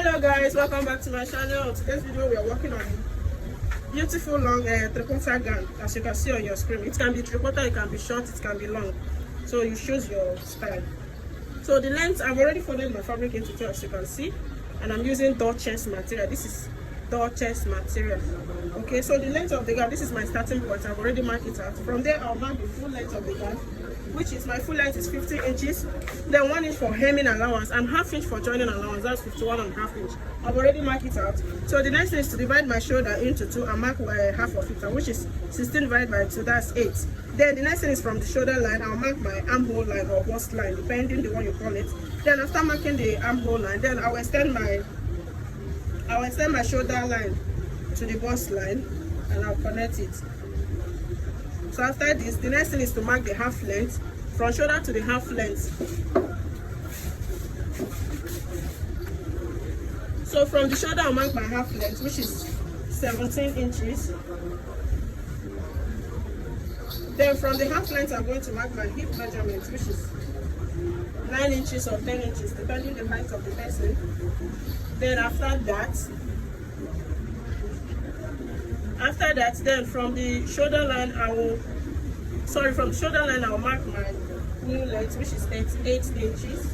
Hello guys, welcome back to my channel. Today's video we are working on beautiful long three-quarter gown. As you can see on your screen, it can be three-quarter, it can be short, it can be long, so you choose your style. So the length, I've already folded my fabric into two, as you can see, and I'm using Duchess material. This is Duchess material. Okay, so the length of the gown, this is my starting point. I've already marked it out. From there I'll mark the full length of the gown, which is my full length is 15 inches, then 1 inch for hemming allowance and ½ inch for joining allowance. That's 51.5 inch. I've already marked it out. So the next thing is to divide my shoulder into two and mark half of it, which is 16 divided by 2, that's 8. Then the next thing is from the shoulder line, I'll mark my armhole line or bust line, depending the one you call it. Then after marking the armhole line, then I'll extend my shoulder line to the bust line and I'll connect it. So after this, the next thing is to mark the half length, from shoulder to the half length. So from the shoulder, I'll mark my half length, which is 17 inches. Then from the half length, I'm going to mark my hip measurement, which is 9 inches or 10 inches, depending the height of the person. Then after that, then from the shoulder line, I'll mark my knee length, which is 8 inches.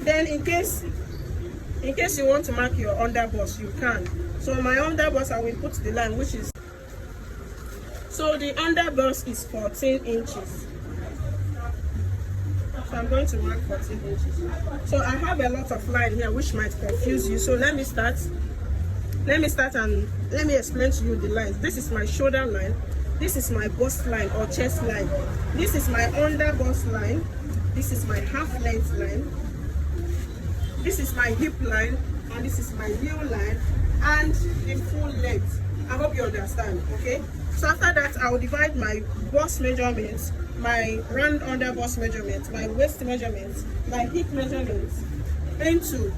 Then in case you want to mark your underbust, you can. So my underbust, I will put the line, which is, so the underbust is 14 inches. So I'm going to mark 14 inches. So I have a lot of line here which might confuse you. So let me start and let me explain to you the lines. This is my shoulder line. This is my bust line or chest line. This is my under bust line. This is my half length line. This is my hip line, and this is my heel line, and the full length. I hope you understand. Okay. So after that, I will divide my bust measurements, my round under bust measurements, my waist measurements, my hip measurements into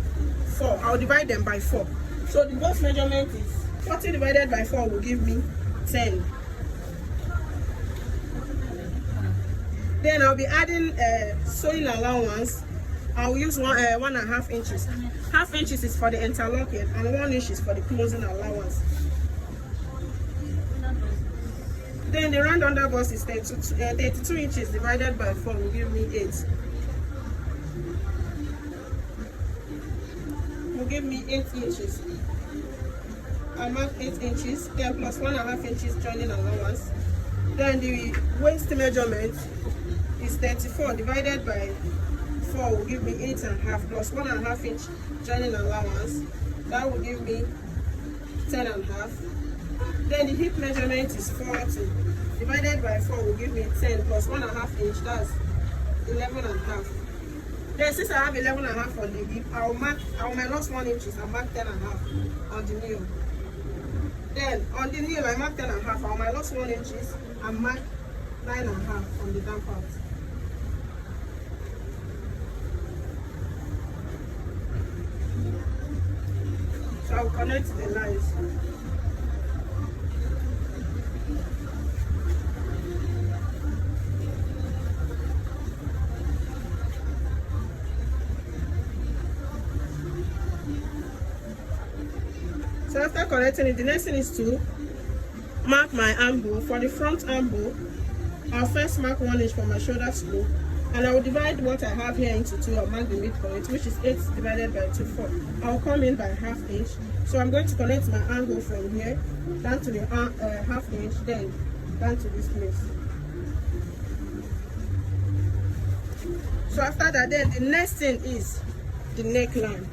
4. I'll divide them by 4. So the bust measurement is 40 divided by 4 will give me 10. Then I'll be adding sewing allowance. I'll use 1.5 inches. Half inches is for the interlocking and 1 inch is for the closing allowance. Then the round under bust is 32 inches divided by 4 will give me 8. Will give me 8 inches. I'll mark 8 inches, then plus 1.5 inches joining allowance. Then the waist measurement is 34 divided by 4 will give me 8.5 plus 1.5 inch joining allowance. That will give me 10.5. Then the hip measurement is 40 divided by 4 will give me 10 plus 1.5 inch, that's 11.5. Then since I have 11.5 on the hip, I'll minus 1 inches and mark 10.5 on the knee. Then on the knee I mark 10.5, I'll minus 1 inches and mark 9.5 on the down part. So I'll connect the lines. So after connecting it, the next thing is to mark my armhole. For the front armhole, I'll first mark 1 inch for my shoulder scoop, and I will divide what I have here into 2 and mark the midpoint, which is 8 divided by 2, 4. I'll come in by ½ inch. So I'm going to connect my armhole from here down to the ½ inch, then down to this place. So after that, then the next thing is the neckline.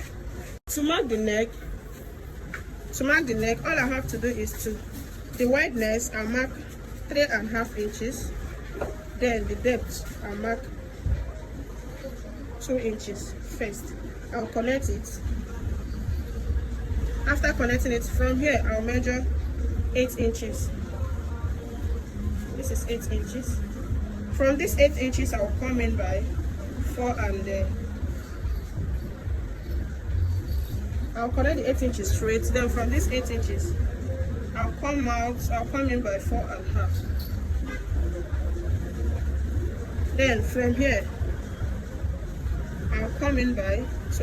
To mark the neck, all I have to do is to the wideness, I'll mark 3.5 inches. Then the depth, I'll mark 2 inches first. I'll connect it. After connecting it, from here I'll measure 8 inches. This is 8 inches. From this 8 inches, I'll come in by 4 and I'll connect the 8 inches straight. Then from this 8 inches, I'll come in by 4.5. Then from here, I'll come in by 2.5.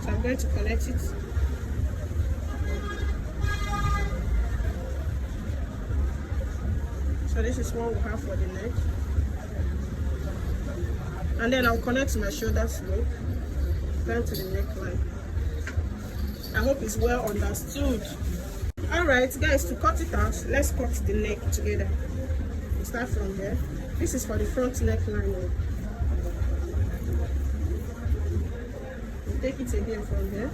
So I'm going to connect it. So this is what we have for the neck. And then I'll connect my shoulder slope down to the neckline. I hope it's well understood. Alright guys, to cut it out, let's cut the neck together. We'll start from here. This is for the front neckline. We'll take it again from here.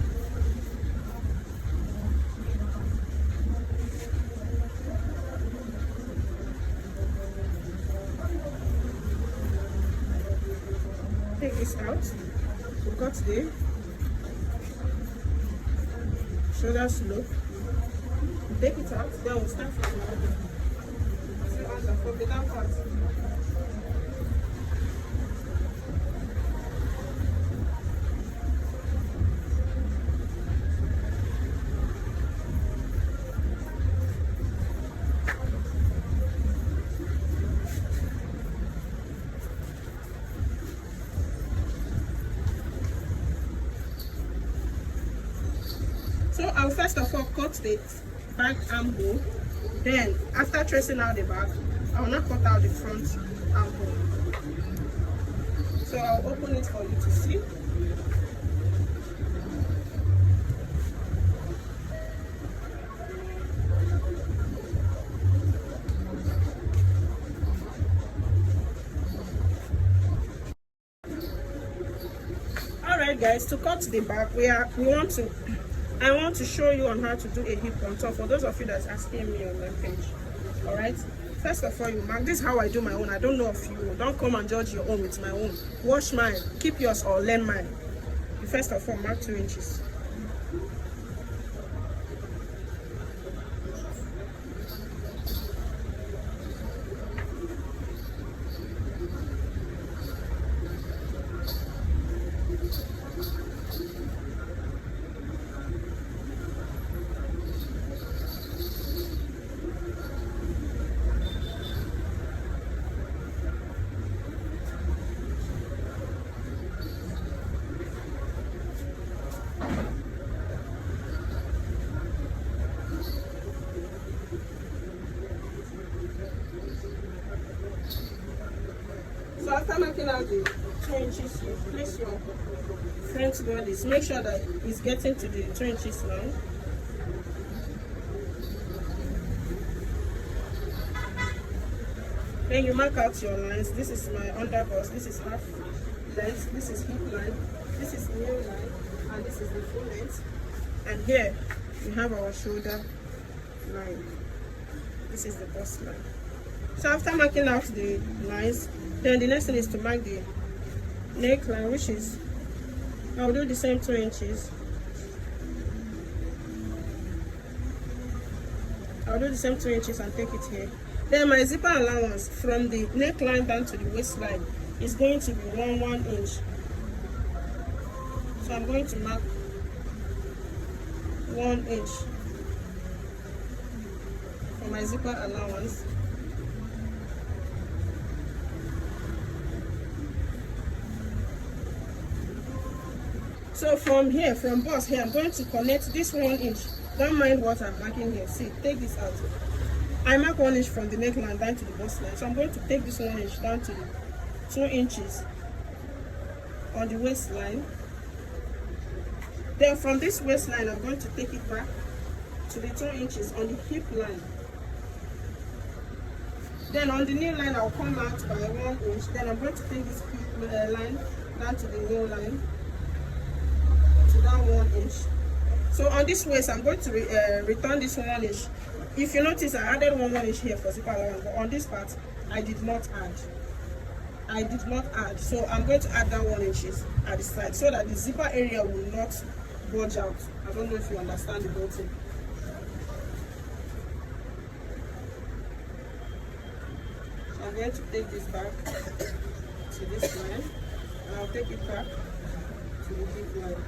Take this out. We'll cut the shoulder slope. Take it out, then we'll start from here. From the down part. So I'll first of all cut the back armhole. Then after tracing out the back, I will not cut out the front armhole. So I'll open it for you to see. Alright guys, to cut the back, I want to show you on how to do a hip contour for those of you that's asking me on my page. Alright, first of all, you mark. This is how I do my own. I don't know of you. Don't come and judge your own with my own. Watch mine, keep yours, or learn mine. You first of all mark 2 inches. So after marking out the 2 inches, you place your front bodice. Make sure that it's getting to the 2 inches line. Then you mark out your lines. This is my underbust, this is half length, this is hip line, this is knee line, and this is the full length. And here we have our shoulder line. This is the bust line. So after marking out the lines, then the next thing is to mark the neckline, which is, I'll do the same 2 inches. I'll do the same 2 inches and take it here. Then my zipper allowance from the neckline down to the waistline is going to be 1 inch. So I'm going to mark 1 inch for my zipper allowance. So from here, from bust here, I'm going to connect this 1 inch. Don't mind what I'm marking here. See, take this out. I mark 1 inch from the neckline down to the bust line. So I'm going to take this 1 inch down to the 2 inches on the waistline. Then from this waistline, I'm going to take it back to the 2 inches on the hip line. Then on the knee line, I'll come out by 1 inch. Then I'm going to take this hip line down to the knee line. Down 1 inch. So on this waist, I'm going to return this 1 inch. If you notice, I added 1 inch here for zipper allowance, but on this part, I did not add. So I'm going to add that 1 inch at the side so that the zipper area will not bulge out. I don't know if you understand the whole thing. So I'm going to take this back to this line, and I'll take it back to the hip line.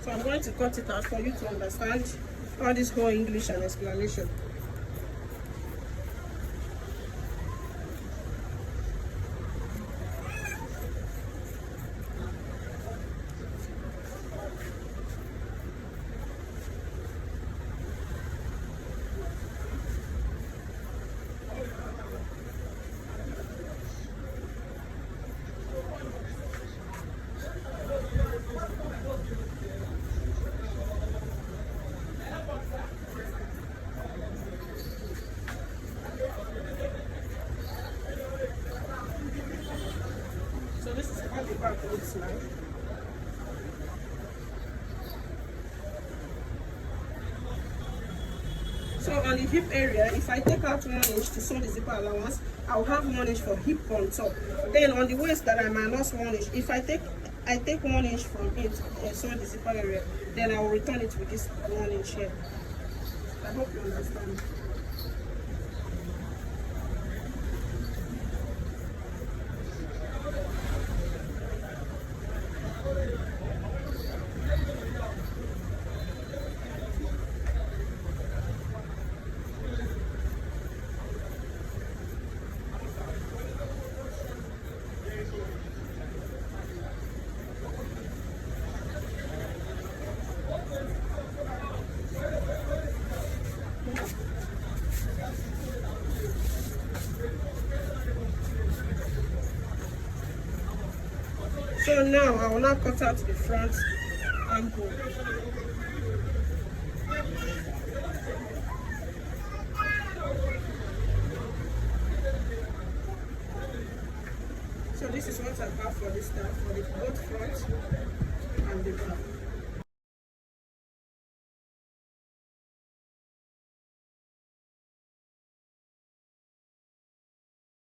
So I'm going to cut it out for you to understand all this whole English and explanation. on the hip area, if I take out 1 inch to sew the zipper allowance, I'll have 1 inch for hip on top. Then on the waist that I minus 1 inch, if I take 1 inch from it and sew the zipper area, then I will return it with this 1 inch here. I hope you understand. So now I will now cut out the front armhole. So this is what I have for this stuff, for the both front and the back.